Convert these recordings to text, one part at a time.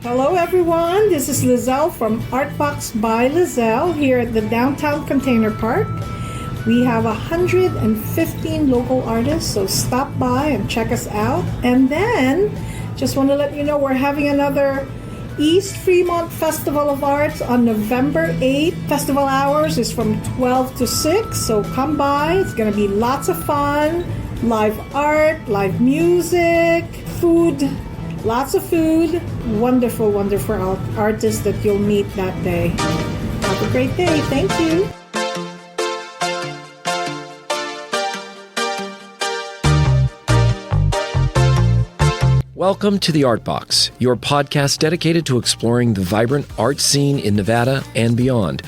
Hello everyone, this is Lizelle from Artbox by Lizelle here at the Downtown Container Park. We have 115 local artists, so stop by and check us out. And then, just want to let you know we're having another East Fremont Festival of Arts on November 8th. Festival hours is from 12 to 6, so come by. It's going to be lots of fun, live art, live music, food. Lots of food, wonderful, wonderful artists that you'll meet that day. Have a great day. Thank you. Welcome to the Art Box, your podcast dedicated to exploring the vibrant art scene in Nevada and beyond.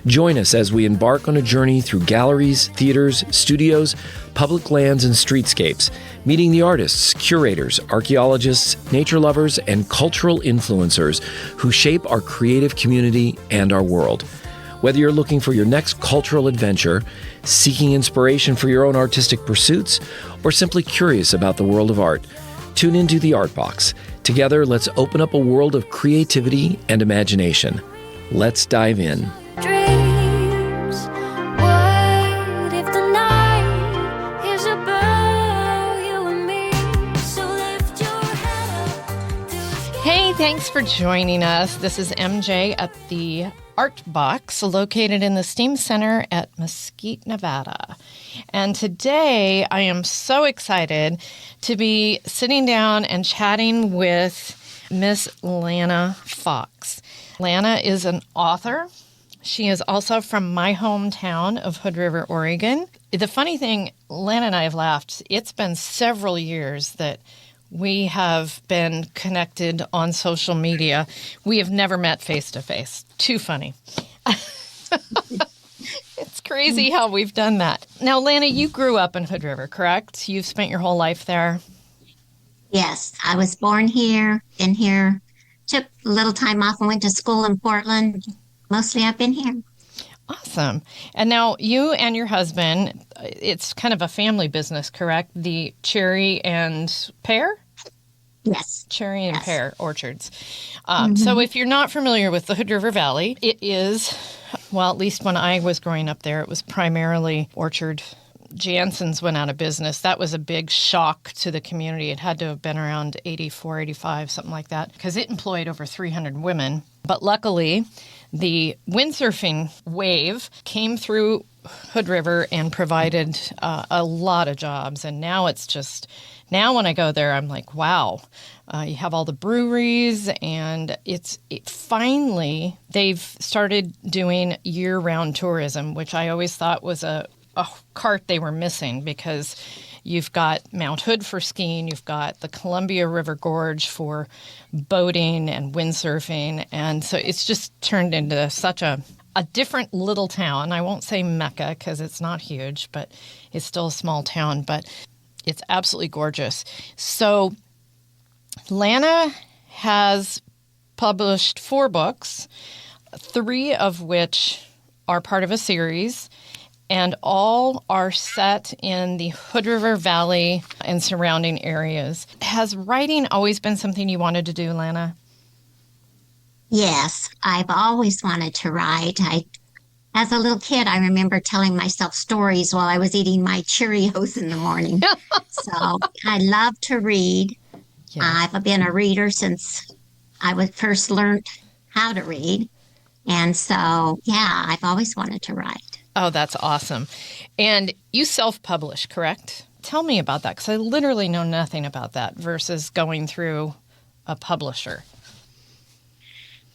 Join us as we embark on a journey through galleries, theaters, studios, public lands, and streetscapes, meeting the artists, curators, archaeologists, nature lovers, and cultural influencers who shape our creative community and our world. Whether you're looking for your next cultural adventure, seeking inspiration for your own artistic pursuits, or simply curious about the world of art, tune into the Art Box. Together, let's open up a world of creativity and imagination. Let's dive in. Thanks for joining us. This is MJ at the Art Box, located in the Steam Center at Mesquite, Nevada. And today I am so excited to be sitting down and chatting with Miss Lana Fox. Lana is an author. She is also from my hometown of Hood River, Oregon. The funny thing, Lana and I have laughed. It's been several years that we have been connected on social media. We have never met face to face. Too funny. It's crazy how we've done that. Now, Lana, you grew up in Hood River, correct? You've spent your whole life there? Yes, I was born here, been here, took a little time off and went to school in Portland. Mostly I've been here. Awesome. And now you and your husband, it's kind of a family business, correct? The cherry and pear? Yes. Cherry and pear orchards. So if you're not familiar with the Hood River Valley, it is, well, at least when I was growing up there, it was primarily orchard. Jansen's went out of business. That was a big shock to the community. It had to have been around 84, 85, something like that, because it employed over 300 women. But luckily, the windsurfing wave came through Hood River and provided a lot of jobs. And now it's just, now when I go there, I'm like, wow, you have all the breweries, and finally, they've started doing year-round tourism, which I always thought was a cart they were missing, because you've got Mount Hood for skiing, you've got the Columbia River Gorge for boating and windsurfing, and so it's just turned into such a different little town. I won't say Mecca because it's not huge, but it's still a small town, but it's absolutely gorgeous. So Lana has published 4 books, 3 of which are part of a series, and all are set in the Hood River Valley and surrounding areas. Has writing always been something you wanted to do, Lana? Yes, I've always wanted to write. As a little kid, I remember telling myself stories while I was eating my Cheerios in the morning. So I love to read. Yeah. I've been a reader since I was first learned how to read. And so, yeah, I've always wanted to write. Oh, that's awesome. And you self-publish, correct? Tell me about that, because I literally know nothing about that versus going through a publisher.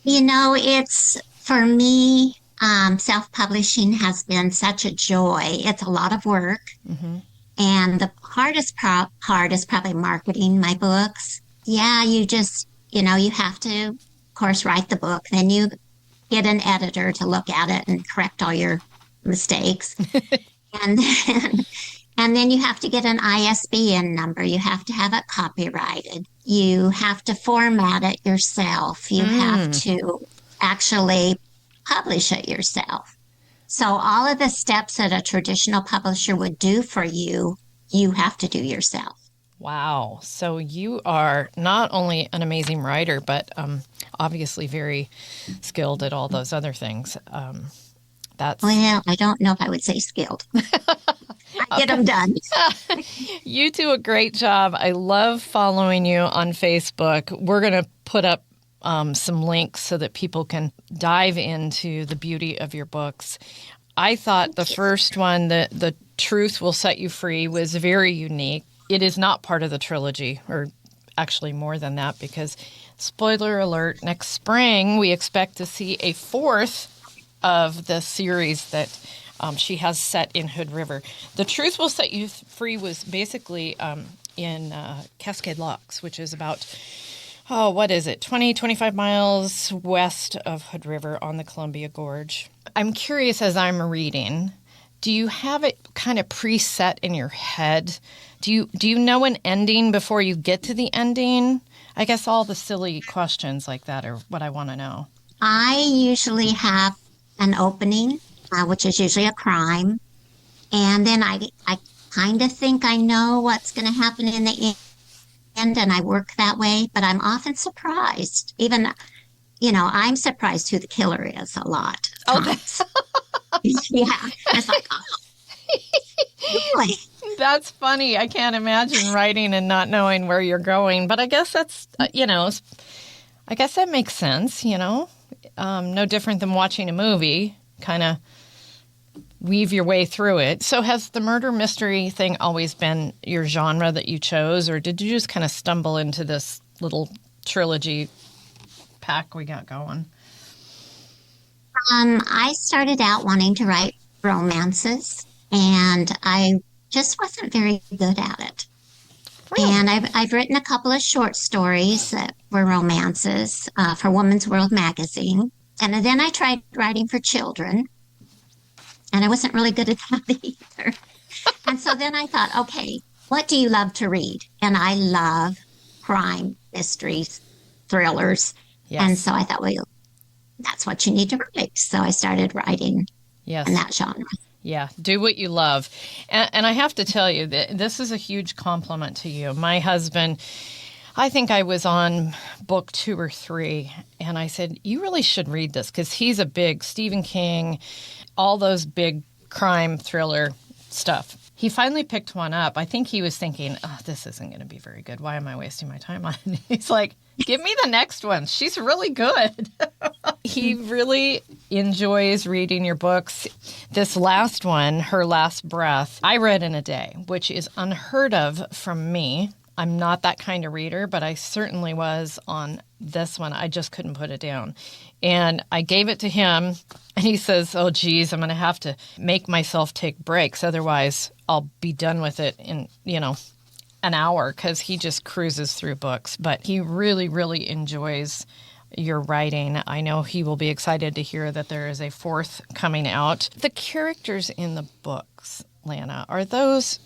You know, it's, for me, self-publishing has been such a joy. It's a lot of work. Mm-hmm. And the hardest part is probably marketing my books. Yeah, you just, you have to, of course, write the book. Then you get an editor to look at it and correct all your mistakes. and then you have to get an ISBN number. You have to have it copyrighted. You have to format it yourself. You have to actually publish it yourself. So all of the steps that a traditional publisher would do for you, you have to do yourself. Wow. So you are not only an amazing writer, but obviously very skilled at all those other things. That's Well, I don't know if I would say skilled. I get them done. You do a great job. I love following you on Facebook. We're going to put up some links so that people can dive into the beauty of your books. I thought the first one, The Truth Will Set You Free, was very unique. It is not part of the trilogy, or actually more than that, because, spoiler alert, next spring we expect to see a fourth of the series that she has set in Hood River. The Truth Will Set You Free was basically in Cascade Locks, which is about, 25 miles west of Hood River on the Columbia Gorge. I'm curious, as I'm reading, do you have it kind of preset in your head? Do you know an ending before you get to the ending? I guess all the silly questions like that are what I want to know. I usually have an opening, which is usually a crime. And then I kind of think I know what's going to happen in the end, and I work that way. But I'm often surprised. Even, I'm surprised who the killer is a lot of times. Yeah. It's like, really? That's funny. I can't imagine writing and not knowing where you're going. But I guess that's, I guess that makes sense, no different than watching a movie, kind of weave your way through it. So has the murder mystery thing always been your genre that you chose, or did you just kind of stumble into this little trilogy pack we got going? I started out wanting to write romances, and I just wasn't very good at it. Really? And I've written a couple of short stories that were romances for Woman's World magazine. And then I tried writing for children, and I wasn't really good at that either. And so then I thought, okay, what do you love to read? And I love crime, mysteries, thrillers. Yes. And so I thought, well, that's what you need to write. So I started writing in that genre. Yeah, do what you love. And I have to tell you that this is a huge compliment to you. My husband, I think I was on book 2 or 3, and I said, you really should read this, because he's a big Stephen King, all those big crime thriller stuff. He finally picked one up. I think he was thinking, this isn't going to be very good. Why am I wasting my time on it? He's like, give me the next one. She's really good. He really enjoys reading your books. This last one, Her Last Breath, I read in a day, which is unheard of from me. I'm not that kind of reader, but I certainly was on this one. I just couldn't put it down. And I gave it to him, and he says, oh, geez, I'm going to have to make myself take breaks. Otherwise, I'll be done with it in, an hour, because he just cruises through books. But he really, really enjoys your writing. I know he will be excited to hear that there is a 4th coming out. The characters in the books, Lana, are those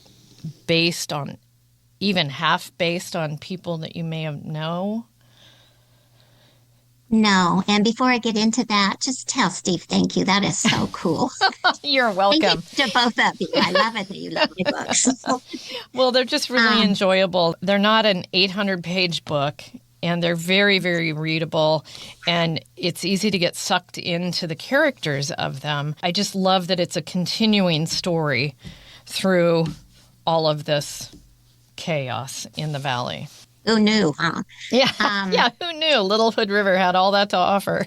based on, even half based on people that you may have known? No. And before I get into that, just tell Steve thank you. That is so cool. You're welcome. Thank you to both of you. I love it that you love my books. Well, they're just really enjoyable. They're not an 800-page book, and they're very, very readable, and it's easy to get sucked into the characters of them. I just love that it's a continuing story through all of this chaos in the valley. Who knew, huh? Yeah, who knew Little Hood River had all that to offer?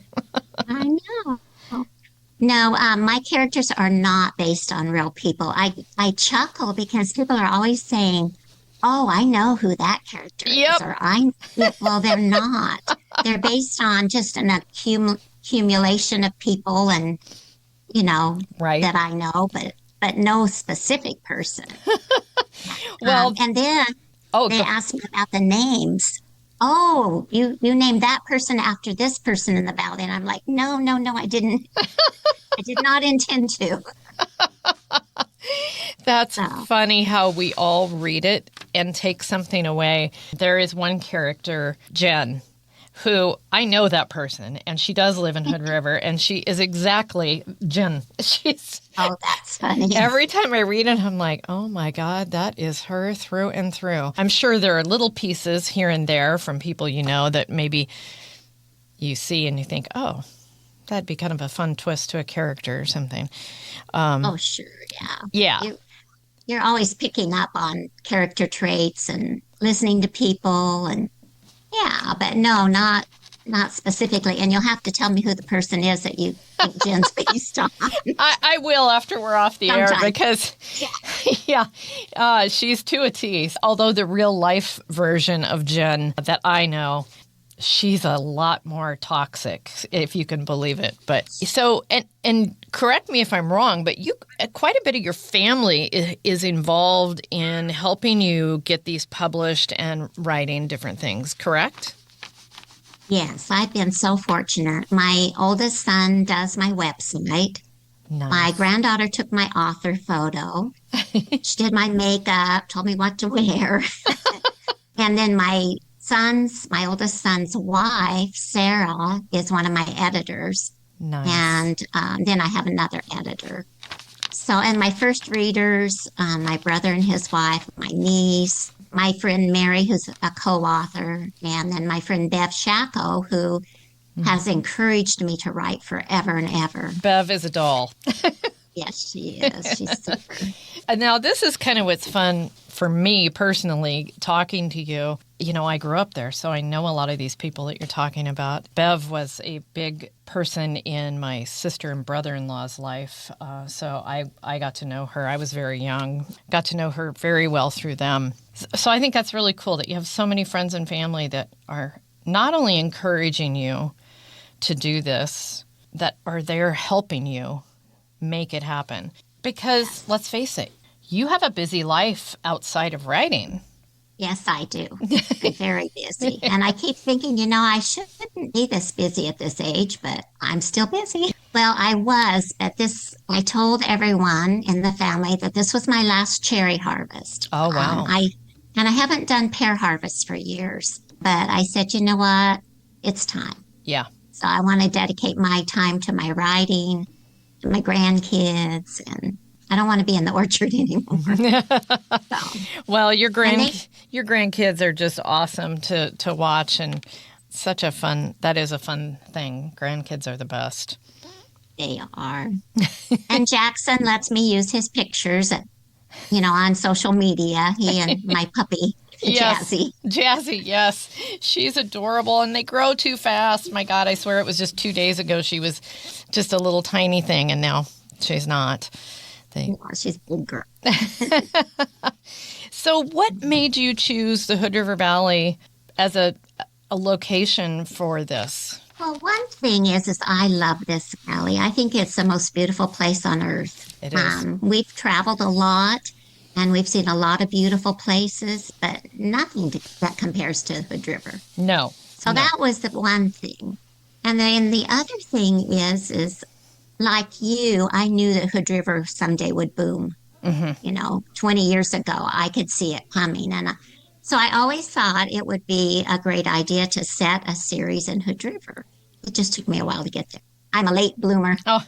I know. No, my characters are not based on real people. I chuckle because people are always saying, oh, I know who that character is. Or well, they're not. They're based on just an accumulation of people and, right. that I know, but no specific person. Well, and then they asked me about the names. Oh, you named that person after this person in the valley. And I'm like, no, I didn't. I did not intend to. That's funny how we all read it and take something away. There is one character, Jen, who I know that person, and she does live in Hood River, and she is exactly Jen. Oh, that's funny. Every time I read it, I'm like, oh my God, that is her through and through. I'm sure there are little pieces here and there from people you know that maybe you see and you think, oh, that'd be kind of a fun twist to a character or something. Oh, sure, yeah. Yeah. You're always picking up on character traits and listening to people, and yeah, but no, not specifically. And you'll have to tell me who the person is that you think Jen's based on. I will after we're off the air Sometime. because, she's to a T. Although the real life version of Jen that I know, she's a lot more toxic, if you can believe it. But so, and correct me if I'm wrong, but you quite a bit of your family is involved in helping you get these published and writing different things, correct? Yes, I've been so fortunate. My oldest son does my website. Nice. My granddaughter took my author photo. She did my makeup, told me what to wear. And then my oldest son's wife, Sarah, is one of my editors. Nice. And then I have another editor. So, and my first readers, my brother and his wife, my niece, my friend Mary, who's a co-author, and then my friend Bev Shacko, who has encouraged me to write forever and ever. Bev is a doll. Yes, she is. She's super. And now this is kind of what's fun for me personally, talking to you. You know, I grew up there, so I know a lot of these people that you're talking about. Bev was a big person in my sister and brother-in-law's life, so I got to know her. I was very young, got to know her very well through them. So I think that's really cool that you have so many friends and family that are not only encouraging you to do this, that are there helping you make it happen. Because let's face it, you have a busy life outside of writing. Yes, I do. I'm very busy. And I keep thinking, I shouldn't be this busy at this age, but I'm still busy. Well, I was, but I told everyone in the family that this was my last cherry harvest. Oh, wow. I haven't done pear harvest for years, but I said, you know what? It's time. Yeah. So I want to dedicate my time to my writing, to my grandkids, and I don't want to be in the orchard anymore. So. Well, your grandkids are just awesome to watch, and that is a fun thing. Grandkids are the best. They are. And Jackson lets me use his pictures on social media. He and my puppy, Jazzy. Jazzy, yes. She's adorable, and they grow too fast. My God, I swear it was just 2 days ago she was just a little tiny thing, and now she's not. She's a big girl. So what made you choose the Hood River Valley as a location for this? Well, one thing is I love this valley. I think it's the most beautiful place on earth. It is. We've traveled a lot, and we've seen a lot of beautiful places, but nothing that compares to Hood River. No. So that was the one thing. And then the other thing is like you, I knew that Hood River someday would boom. Mm-hmm. 20 years ago, I could see it coming. And so I always thought it would be a great idea to set a series in Hood River. It just took me a while to get there. I'm a late bloomer. Oh,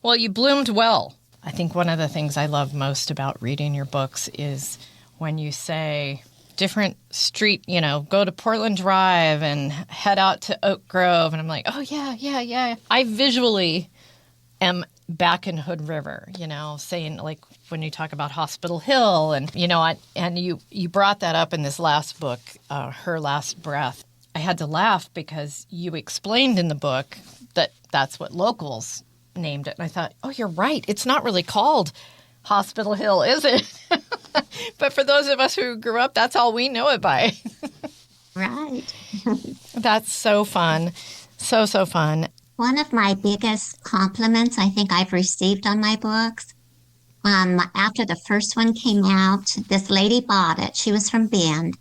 well, you bloomed well. I think one of the things I love most about reading your books is when you say different street, go to Portland Drive and head out to Oak Grove. And I'm like, oh, yeah. I visually am back in Hood River, saying like when you talk about Hospital Hill and, and you brought that up in this last book, Her Last Breath. I had to laugh because you explained in the book that that's what locals named it. And I thought, oh, you're right. It's not really called Hospital Hill, is it? But for those of us who grew up, that's all we know it by. Right. That's so fun. So fun. One of my biggest compliments I think I've received on my books, after the first one came out, this lady bought it. She was from Bend.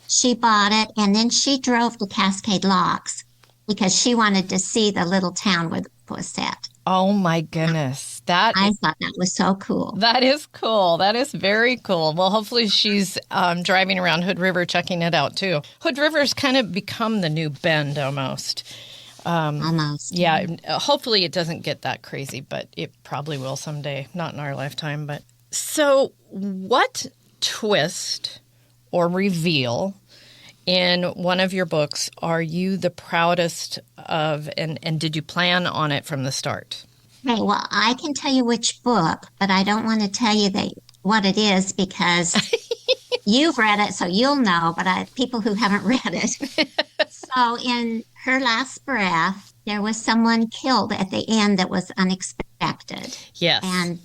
She bought it, and then she drove to Cascade Locks because she wanted to see the little town where the book was set. Oh my goodness. I thought that was so cool. That is cool. That is very cool. Well, hopefully she's driving around Hood River checking it out too. Hood River's kind of become the new Bend almost. Almost. Yeah. Hopefully it doesn't get that crazy, but it probably will someday. Not in our lifetime. But so what twist or reveal in one of your books are you the proudest of, and did you plan on it from the start? Okay, well, I can tell you which book, but I don't want to tell you what it is because you've read it, so you'll know, but people who haven't read it. So in Her Last Breath, there was someone killed at the end that was unexpected. Yes. And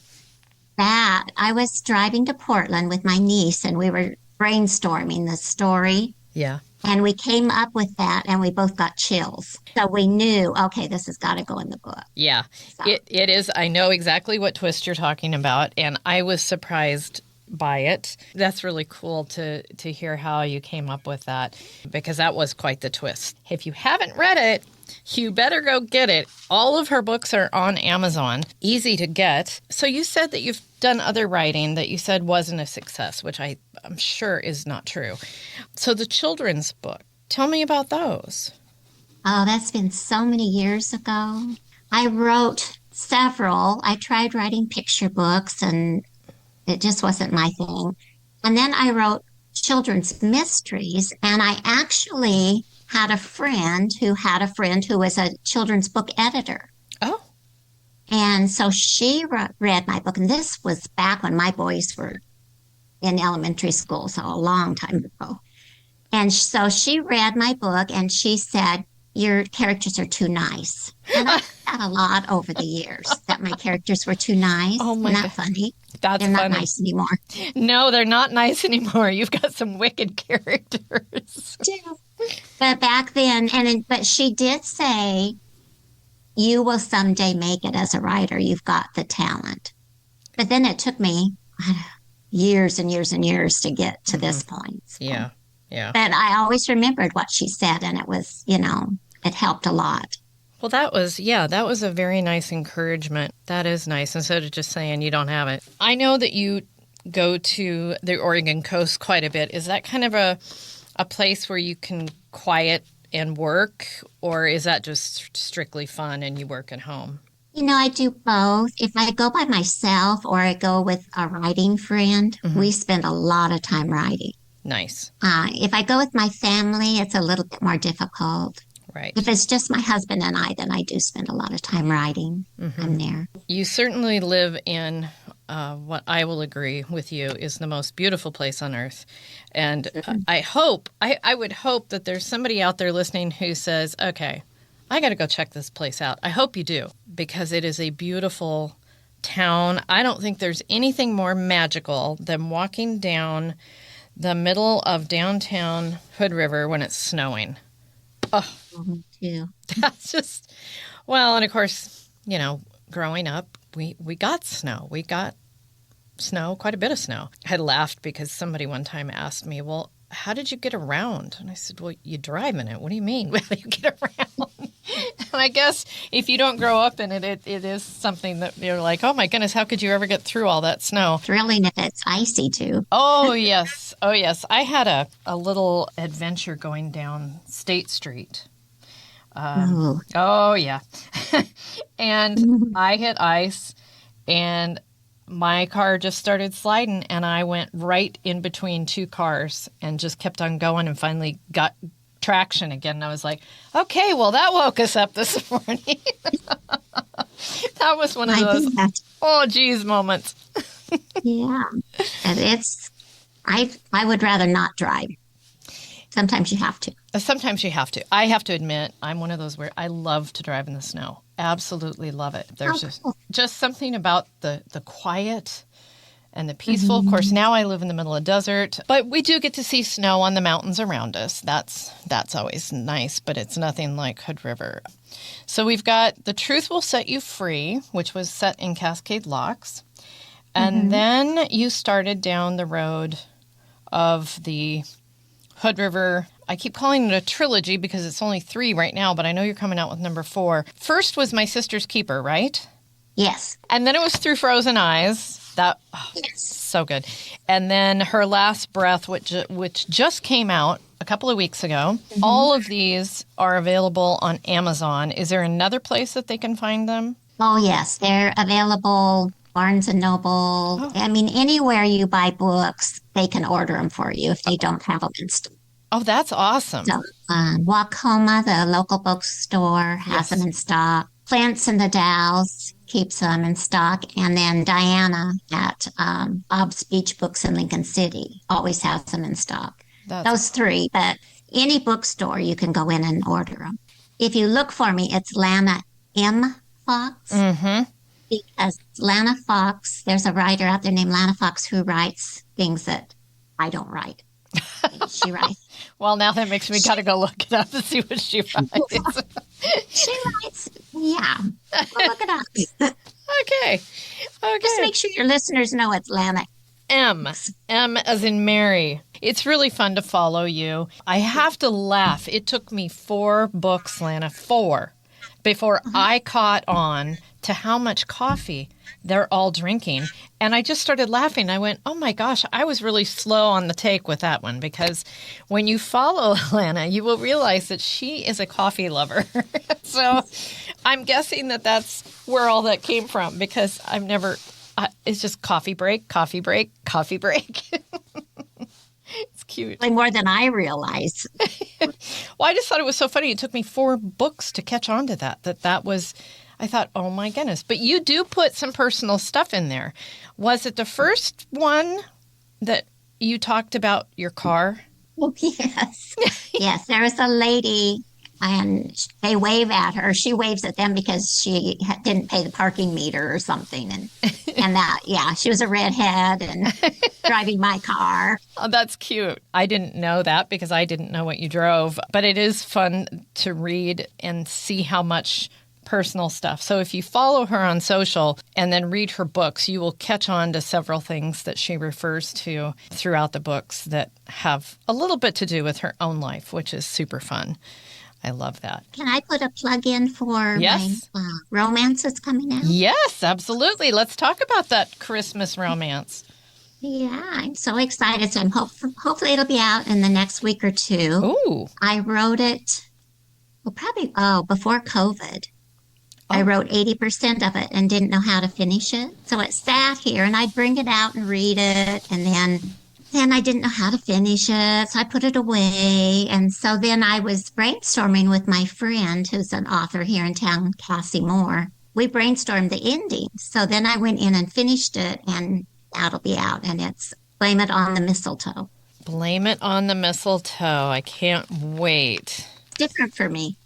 that, I was driving to Portland with my niece, and we were brainstorming the story. Yeah. And we came up with that, and we both got chills. So we knew, okay, this has got to go in the book. Yeah, So. it is. I know exactly what twist you're talking about, and I was surprised by it. That's really cool to hear how you came up with that, because that was quite the twist. If you haven't read it, you better go get it. All of her books are on Amazon, easy to get. So you said that you've done other writing that you said wasn't a success, which I'm sure is not true. So the children's book, tell me about those. Oh, that's been so many years ago. I wrote several. I tried writing picture books, and it just wasn't my thing. And then I wrote children's mysteries, and I actually had a friend who was a children's book editor. Oh. And so she read my book, and this was back when my boys were in elementary school, so a long time ago. And so she read my book, and she said, your characters are too nice. And I've had a lot over the years that my characters were too nice. Oh my Not God. funny. That's They're funny. not nice anymore. No, they're not nice anymore. You've got some wicked characters. But back then, but she did say, you will someday make it as a writer. You've got the talent. But then it took me years and years and years to get to this point. So. Yeah. Yeah. But I always remembered what she said, and it was, it helped a lot. Well, that was a very nice encouragement. That is nice, instead of just saying you don't have it. I know that you go to the Oregon coast quite a bit. Is that kind of a place where you can quiet and work, or is that just strictly fun and you work at home? I do both. If I go by myself or I go with a writing friend, we spend a lot of time writing. Nice. If I go with my family, it's a little bit more difficult. Right. If it's just my husband and I, then I do spend a lot of time writing. I'm there. You certainly live in what I will agree with you is the most beautiful place on earth. And I would hope that there's somebody out there listening who says, okay, I got to go check this place out. I hope you do, because it is a beautiful town. I don't think there's anything more magical than walking down the middle of downtown Hood River when it's snowing. Oh, Too. that's just, well, and of course, growing up, we got snow. We got snow, quite a bit of snow. I had laughed because somebody one time asked me, well, how did you get around? And I said, well, you drive in it. What do you mean? How do you get around? And I guess if you don't grow up in it, it is something that you're like, oh my goodness, how could you ever get through all that snow? Thrilling if it's icy too. Oh, yes. Oh, yes. I had a little adventure going down State Street. Oh, yeah. And I hit ice, and my car just started sliding, and I went right in between two cars and just kept on going and finally got traction again. And I was like, okay, well, that woke us up this morning. That was one of those, oh, geez, moments. Yeah. And I would rather not drive. Sometimes you have to. Sometimes you have to. I have to admit, I'm one of those where I love to drive in the snow. Absolutely love it. There's just something about the quiet and the peaceful. Of course, now I live in the middle of the desert, but we do get to see snow on the mountains around us. That's always nice, but it's nothing like Hood River. So we've got The Truth Will Set You Free, which was set in Cascade Locks. And then you started down the road of the Hood River I keep calling it a trilogy because it's only 3 right now, but I know you're coming out with number 4. First was My Sister's Keeper, right? Yes. And then it was Through Frozen Eyes. Yes. So good. And then Her Last Breath, which just came out a couple of weeks ago. Mm-hmm. All of these are available on Amazon. Is there another place that they can find them? Oh, yes. They're available, Barnes and Noble. Oh. I mean, anywhere you buy books, they can order them for you if they don't have them in stock. Oh, that's awesome. So, Wacoma, the local bookstore, has them in stock. Plants in the Dalles keeps them in stock. And then Diana at Bob's Beach Books in Lincoln City always has them in stock. Those 3, but any bookstore you can go in and order them. If you look for me, it's Lana M. Fox. Mm-hmm. Because Lana Fox, there's a writer out there named Lana Fox who writes things that I don't write. She writes. Well, now that makes me gotta go look it up and see what she writes. She writes, yeah. Well, look it up. Okay. Just make sure your listeners know it's Lana M as in Mary. It's really fun to follow you. I have to laugh. It took me 4 books, Lana, 4, before I caught on to how much coffee they're all drinking. And I just started laughing. I went, oh my gosh, I was really slow on the take with that one, because when you follow Lana, you will realize that she is a coffee lover. So I'm guessing that that's where all that came from, because I've never, it's just coffee break, coffee break, coffee break. It's cute. More than I realize. Well, I just thought it was so funny. It took me 4 books to catch on to that was, I thought, oh my goodness. But you do put some personal stuff in there. Was it the first one that you talked about your car? Oh, yes. Yes, there was a lady, and they wave at her. She waves at them because she didn't pay the parking meter or something. And that, yeah, she was a redhead and driving my car. Oh, that's cute. I didn't know that because I didn't know what you drove. But it is fun to read and see how much personal stuff. So if you follow her on social and then read her books, you will catch on to several things that she refers to throughout the books that have a little bit to do with her own life, which is super fun. I love that. Can I put a plug in for my romance that's coming out? Yes, absolutely. Let's talk about that Christmas romance. Yeah, I'm so excited. So I'm hopefully it'll be out in the next week or 2. Ooh. I wrote it, before COVID. I wrote 80% of it and didn't know how to finish it. So it sat here, and I'd bring it out and read it, and then I didn't know how to finish it, so I put it away. And so then I was brainstorming with my friend who's an author here in town, Cassie Moore. We brainstormed the ending. So then I went in and finished it, and that'll be out, and it's Blame It on the Mistletoe. Blame It on the Mistletoe. I can't wait. Different for me.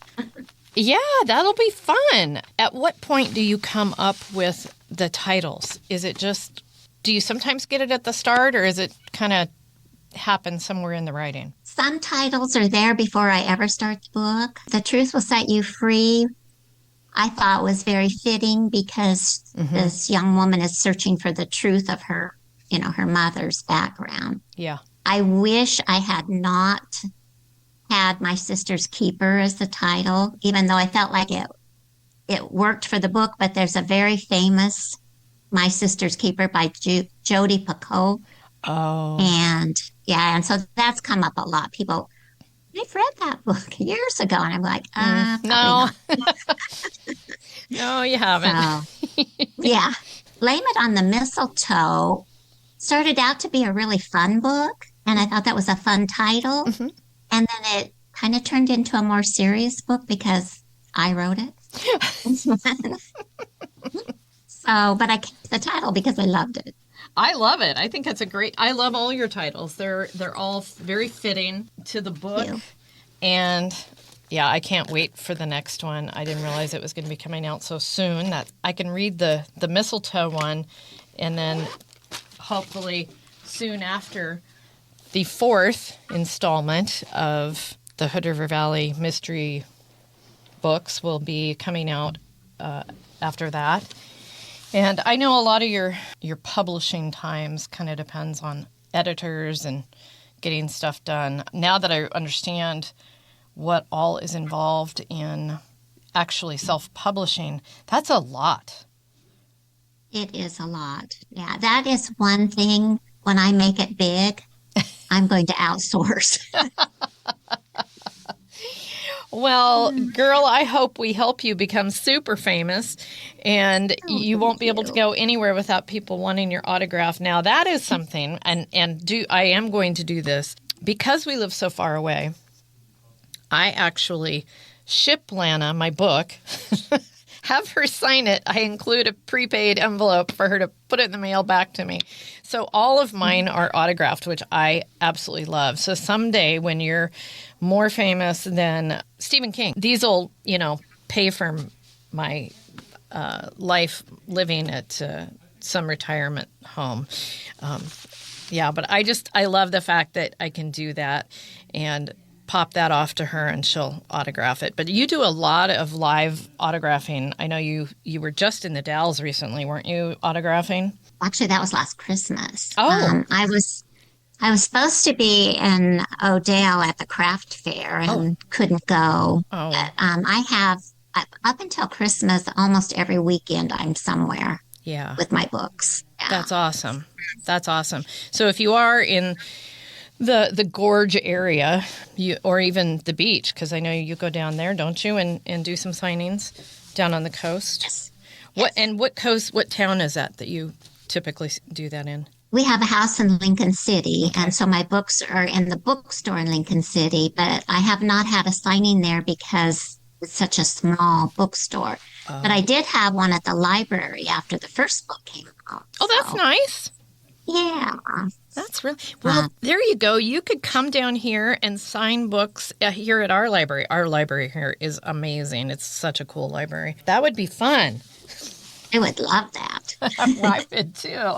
Yeah, that'll be fun. At what point do you come up with the titles? Is it just, do you sometimes get it at the start, or is it kind of happen somewhere in the writing? Some titles are there before I ever start the book. The Truth Will Set You Free, I thought was very fitting because this young woman is searching for the truth of her, her mother's background. Yeah. I wish I had not had My Sister's Keeper as the title, even though I felt like it worked for the book. But there's a very famous My Sister's Keeper by Jodi Picoult. Oh. And so that's come up a lot. People, I've read that book years ago, and I'm like, no. No, you haven't. So, yeah. Blame It on the Mistletoe started out to be a really fun book, and I thought that was a fun title. Mm-hmm. And then it kind of turned into a more serious book because I wrote it. But I kept the title because I loved it. I love it. I think that's I love all your titles. They're all very fitting to the book. And yeah, I can't wait for the next one. I didn't realize it was going to be coming out so soon. That I can read the mistletoe one, and then hopefully soon after, the 4th installment of the Hood River Valley mystery books will be coming out after that. And I know a lot of your publishing times kind of depends on editors and getting stuff done. Now that I understand what all is involved in actually self-publishing, that's a lot. It is a lot. Yeah, that is one thing. When I make it big, I'm going to outsource. Well, girl, I hope we help you become super famous and you won't be able to go anywhere without people wanting your autograph. Now, that is something, and I am going to do this. Because we live so far away, I actually ship Lana my book, have her sign it. I include a prepaid envelope for her to put it in the mail back to me. So all of mine are autographed, which I absolutely love. So someday when you're more famous than Stephen King, these will, pay for my life living at some retirement home. But I love the fact that I can do that and pop that off to her and she'll autograph it. But you do a lot of live autographing. I know you were just in the Dalles recently, weren't you, autographing? Actually, that was last Christmas. Oh. I was supposed to be in Odell at the craft fair and couldn't go. Oh. But, I have, up until Christmas, almost every weekend I'm somewhere with my books. Yeah. That's awesome. That's awesome. So if you are in the Gorge area, or even the beach, because I know you go down there, don't you, and do some signings down on the coast? Yes. What town is that you typically do that in? We have a house in Lincoln City, and so my books are in the bookstore in Lincoln City, but I have not had a signing there because it's such a small bookstore. But I did have one at the library after the first book came out. Oh, that's nice. Yeah. That's really well. There you go. You could come down here and sign books here at our library. Our library here is amazing. It's such a cool library. That would be fun. I would love that. I would too.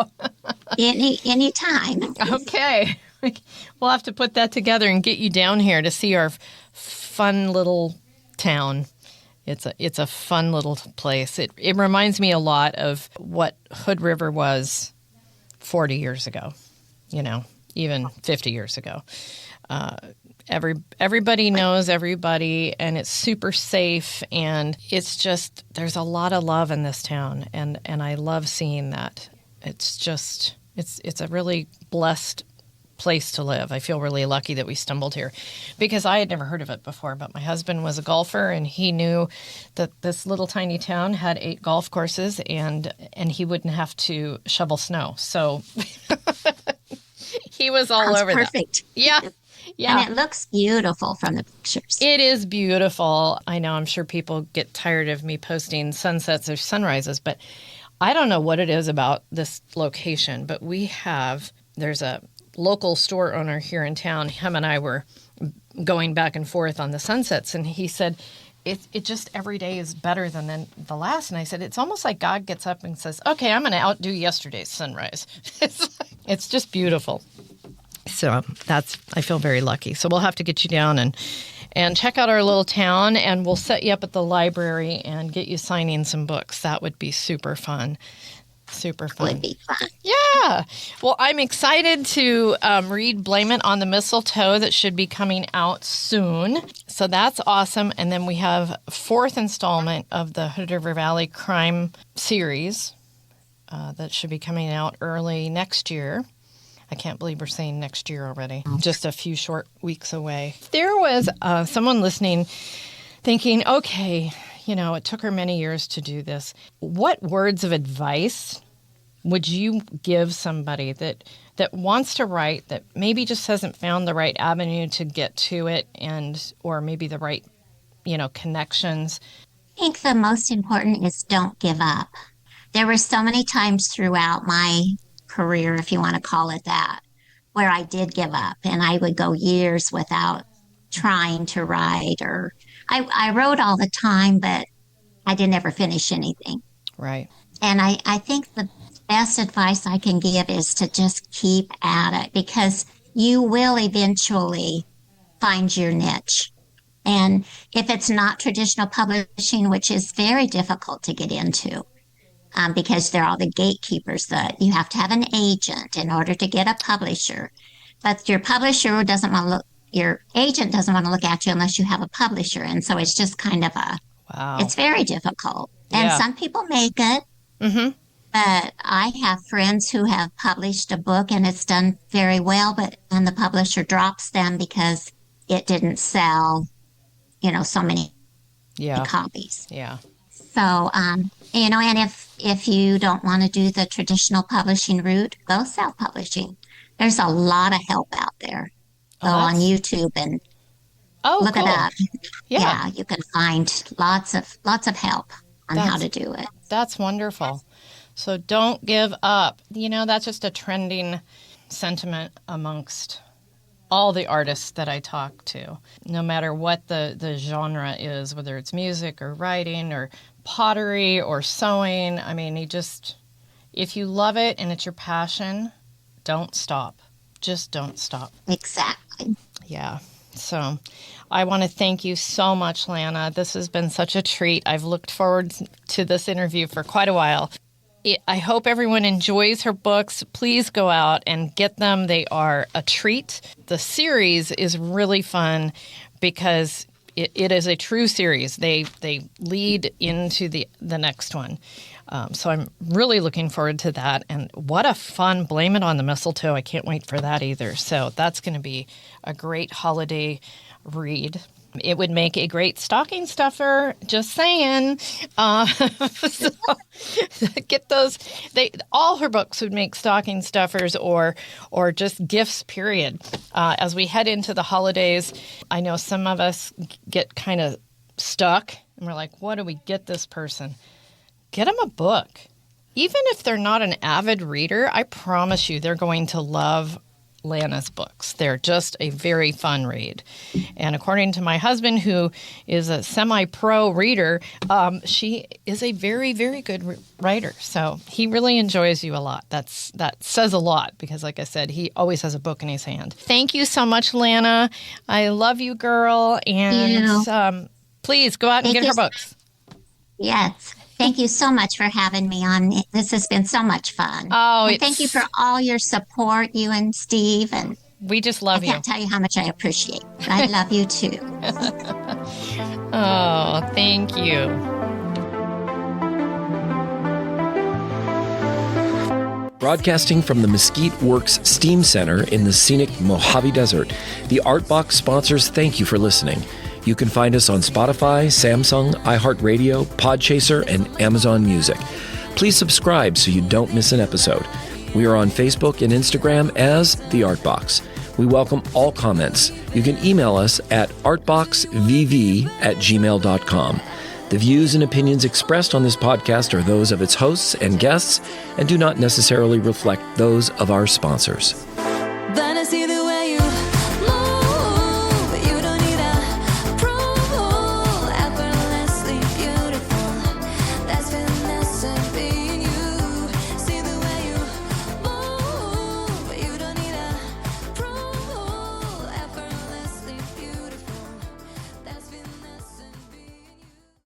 Any time. Okay. We'll have to put that together and get you down here to see our fun little town. It's a fun little place. It reminds me a lot of what Hood River was 40 years ago, even 50 years ago. Everybody knows everybody, and it's super safe, and it's just, there's a lot of love in this town, and I love seeing that. It's just, it's a really blessed place to live. I feel really lucky that we stumbled here because I had never heard of it before, but my husband was a golfer and he knew that this little tiny town had 8 golf courses and he wouldn't have to shovel snow. So he was all over perfect. That. Yeah. Yeah. And it looks beautiful from the pictures. It is beautiful. I know, I'm sure people get tired of me posting sunsets or sunrises, but I don't know what it is about this location, but there's a local store owner here in town. Him and I were going back and forth on the sunsets, and he said, it just every day is better than the last. And I said, it's almost like God gets up and says, okay, I'm going to outdo yesterday's sunrise. It's just beautiful. So I feel very lucky. So we'll have to get you down and check out our little town, and we'll set you up at the library and get you signing some books. That would be super fun. Super fun. Would be fun. Yeah. Well, I'm excited to read Blame It on the Mistletoe that should be coming out soon. So that's awesome. And then we have 4th installment of the Hood River Valley Crime series that should be coming out early next year. I can't believe we're saying next year already. Just a few short weeks away. There was someone listening thinking, okay, it took her many years to do this. What words of advice would you give somebody that wants to write, that maybe just hasn't found the right avenue to get to it, or maybe the right, connections? I think the most important is don't give up. There were so many times throughout my career, if you want to call it that, where I did give up, and I would go years without trying to write, or I wrote all the time, but I didn't ever finish anything. Right. And I think the best advice I can give is to just keep at it, because you will eventually find your niche. And if it's not traditional publishing, which is very difficult to get into, because they're all the gatekeepers, that you have to have an agent in order to get a publisher. but your publisher doesn't want to look, your agent doesn't want to look at you unless you have a publisher. And so it's just kind of Wow. it's very difficult. And Yeah. some people make it, Mm-hmm. but I have friends who have published a book and it's done very well, and the publisher drops them because it didn't sell, so many Yeah. copies. Yeah. So, and if you don't want to do the traditional publishing route, go self-publishing. There's a lot of help out there. Go on YouTube and look cool. it up. Yeah. Yeah, you can find lots of help on how to do it. That's wonderful. So don't give up. That's just a trending sentiment amongst all the artists that I talk to, no matter what the genre is, whether it's music or writing or pottery or sewing. I mean, if you love it and it's your passion, don't stop. Just don't stop. Exactly. Yeah. So I want to thank you so much, Lana. This has been such a treat. I've looked forward to this interview for quite a while. I hope everyone enjoys her books. Please go out and get them. They are a treat. The series is really fun because it is a true series. They lead into the next one. So I'm really looking forward to that. And what a fun Blame It on the Mistletoe. I can't wait for that either. So that's going to be a great holiday read. It would make a great stocking stuffer, just saying. So get those. All her books would make stocking stuffers or just gifts, period. As we head into the holidays, I know some of us get kind of stuck and we're like, what do we get this person? Get them a book. Even if they're not an avid reader, I promise you they're going to love Lana's books. They're just a very fun read. And according to my husband, who is a semi-pro reader, she is a very, very good writer. So he really enjoys you a lot. That says a lot because, like I said, he always has a book in his hand. Thank you so much, Lana. I love you, girl. And please go out and get her books. Yes. Thank you so much for having me on. This has been so much fun. And thank you for all your support, you and Steve. And we just love you. I can't tell you how much I appreciate. I love you too. Oh, thank you. Broadcasting from the Mesquite Works Steam Center in the scenic Mojave Desert, the Art Box sponsors thank you for listening. You can find us on Spotify, Samsung, iHeartRadio, Podchaser, and Amazon Music. Please subscribe so you don't miss an episode. We are on Facebook and Instagram as The Art Box. We welcome all comments. You can email us at artboxvv@gmail.com. The views and opinions expressed on this podcast are those of its hosts and guests and do not necessarily reflect those of our sponsors.